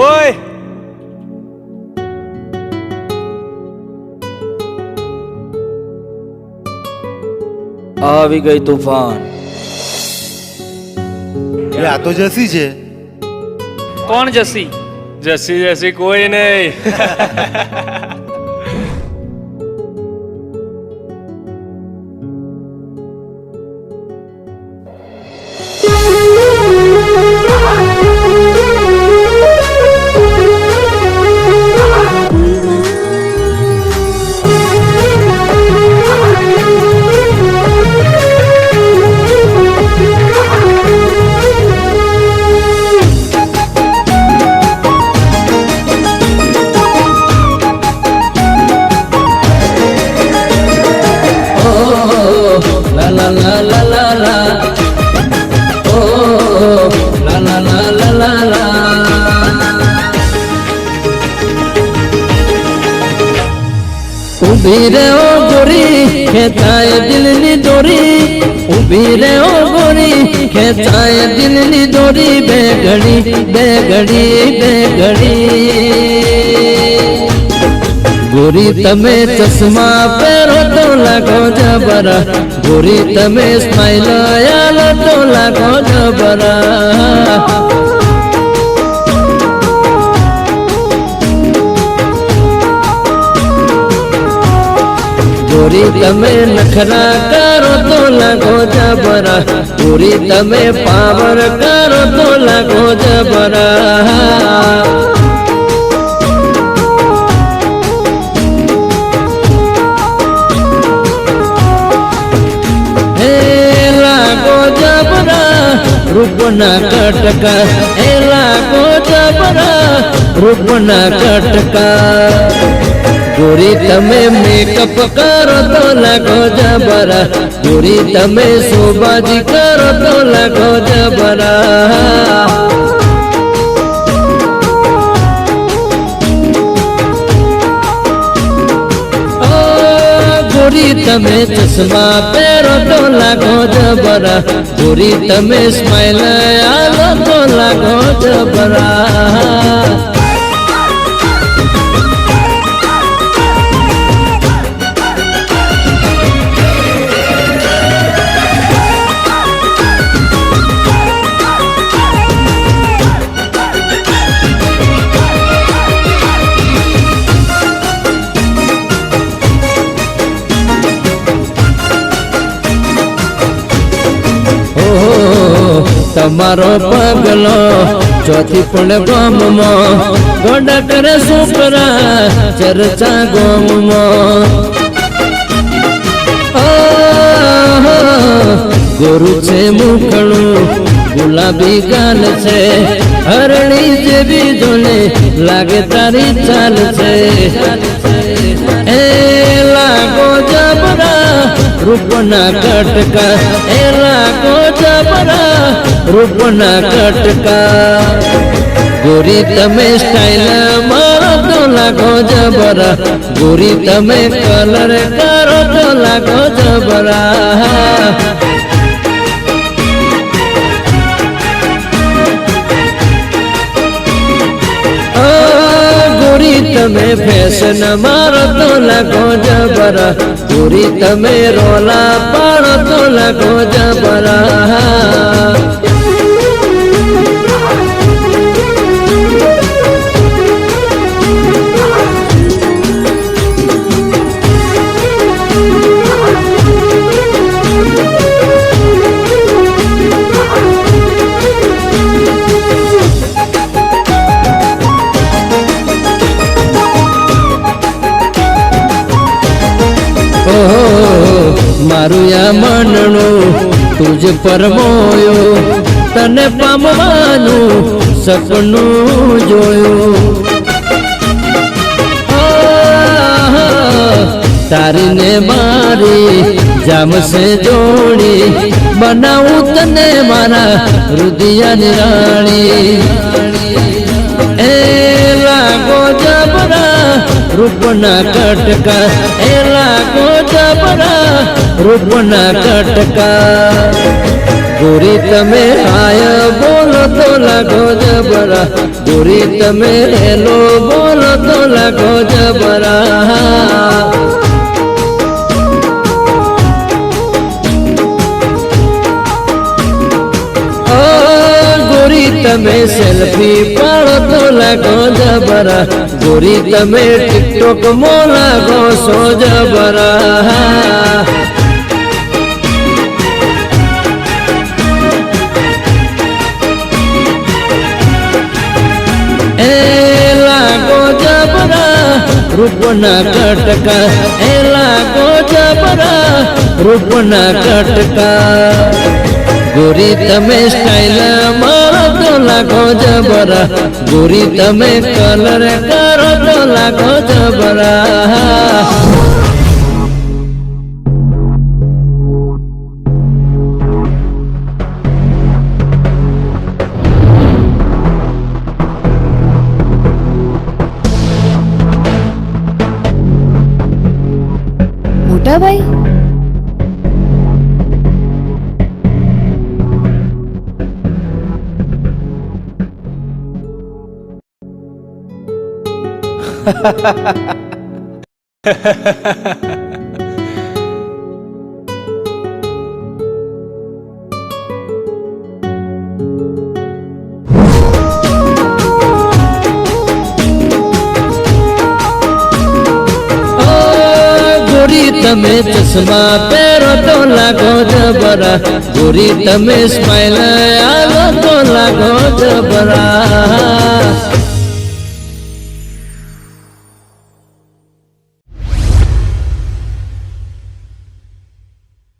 ઓય આવી ગઈ તુફાન. આ તો જસી છે. કોણ જસી? જસી જસી કોઈ નહીં. उभी रे ओ गोरी खेचाए दिलनी डोरी, उभी रे ओ गोरी खेचाए दिलनी डोरी, बेगड़ी बेगड़ी बेगड़ी गोरी तमे चश्मा पहरो तो लागो जबरा, गोरी तमे स्माइल आलो तो लागो जबरा। गोरी तमे नखरा करो तो लगो जबरा, गोरी तमे पावर करो तो लगो जबरा। हे लागो जबरा रूपना कटका, हे लागो जबरा रूपना कटका। गोरी तमे मेकअप करो तो लगो जबरा, गोरी तमे शोबाजी करो तो लगो जबरा। गोरी तमे चश्मा पहरो तो लगो जबरा, गोरी तमे स्माइल आलो तो लगो जबरा। तमारो पगलो चौथी पुण गोम मो गोडा करे सुपरा चर्चा गोम मो। गोरु छे मुखणु गुलाबी गाल छे, हरणी जेवी जोने लागे तारी चाल छे। ए लागो जबरा रूपना कटका, ए लागो जबरा रूपना कटका। गोरी तमे स्टाइल मारो तो लागो जबरा, गोरी तमे कलर करो तो लागो जबरा। गोरी तमे फैशन मारो तो लगो जबरा, गोरी तमे रोला पाड़ो तो लगो जबरा। मारू या मनणु तुझ पर मोयो, तने पामवानु सपनु जोयो। तारी ने मारी जाम से जोड़ी, बनाऊं तने मारा हृदय निराणी। ए लागो जबरा रूपना कटका, ए लागो जबरा रूपना कटका। गोरी तमे आय बोलो तो लगो जबरा, ગોરી તમે હેલો બોલો તો લાગો જબરા તમે સેલ્ફી પાડો તો લાગો જબરા ગોરી તમે ટિકટોક મો લાગો સો જબરા એ લાગો જબરા રૂપના કટકા એ લાગો જબરા રૂપના કટકા ગોરી તમે સ્ટાઇલ મારો તો લાગો જબરા ગોરી તમે કલર કરો તો લાગો જબરા મોટા ભાઈ ગોરી તમે ચશ્મા પહેરો તો લાગો જબરા ગોરી તમે સ્માઈલ આલો તો લાગો જબરા